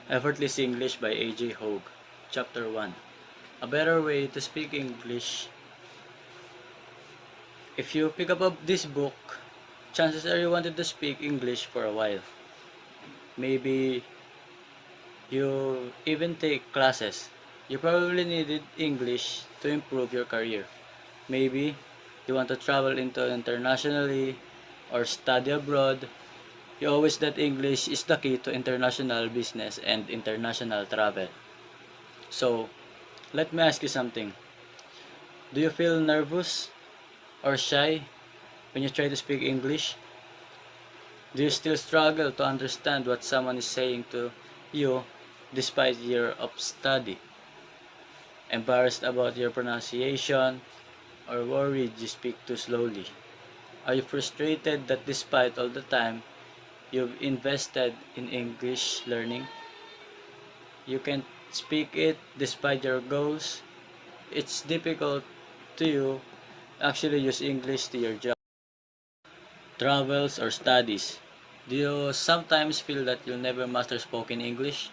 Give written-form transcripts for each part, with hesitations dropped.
Effortless English by A.J. Hogue. Chapter 1. A better way to speak English. If you pick up this book, chances are you wanted to speak English for a while. Maybe you even take classes. You probably needed English to improve your career. Maybe you want to travel internationally or study abroad. You always that English is the key to international business and international travel. So, let me ask you something. Do you feel nervous or shy when you try to speak English? Do you still struggle to understand what someone is saying to you despite years of study? Embarrassed about your pronunciation or worried you speak too slowly? Are you frustrated that despite all the time you've invested in English learning, you can't speak it despite your goals? It's difficult to you actually use English to your job, travels, or studies. Do you sometimes feel that you'll never master spoken English?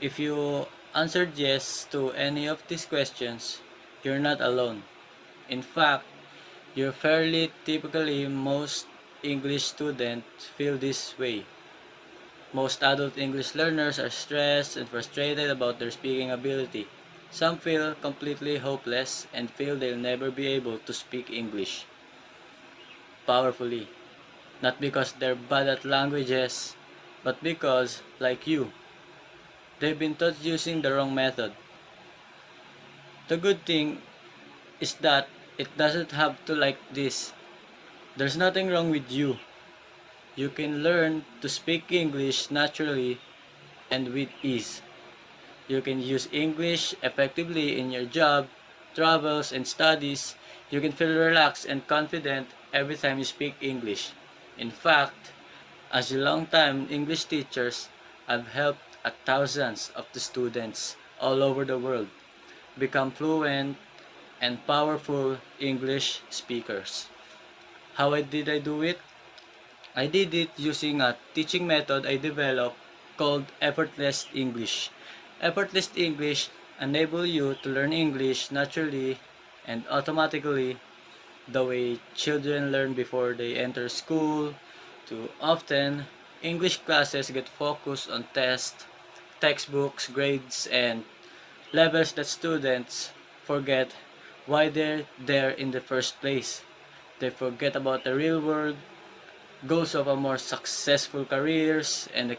If you answered yes to any of these questions, you're not alone. In fact, you're fairly typically most English students feel this way. Most adult English learners are stressed and frustrated about their speaking ability. Some feel completely hopeless and feel they'll never be able to speak English powerfully. Not because they're bad at languages, but because, like you, they've been taught using the wrong method. The good thing is that it doesn't have to like this. There's nothing wrong with you. You can learn to speak English naturally and with ease. You can use English effectively in your job, travels, and studies. You can feel relaxed and confident every time you speak English. In fact, as a long-time English teachers, I've helped thousands of the students all over the world become fluent and powerful English speakers. How did I do it? I did it using a teaching method I developed called Effortless English. Effortless English enables you to learn English naturally and automatically the way children learn before they enter school. Too often, English classes get focused on tests, textbooks, grades, and levels that students forget why they're there in the first place. They forget about the real world, goals of a more successful careers, and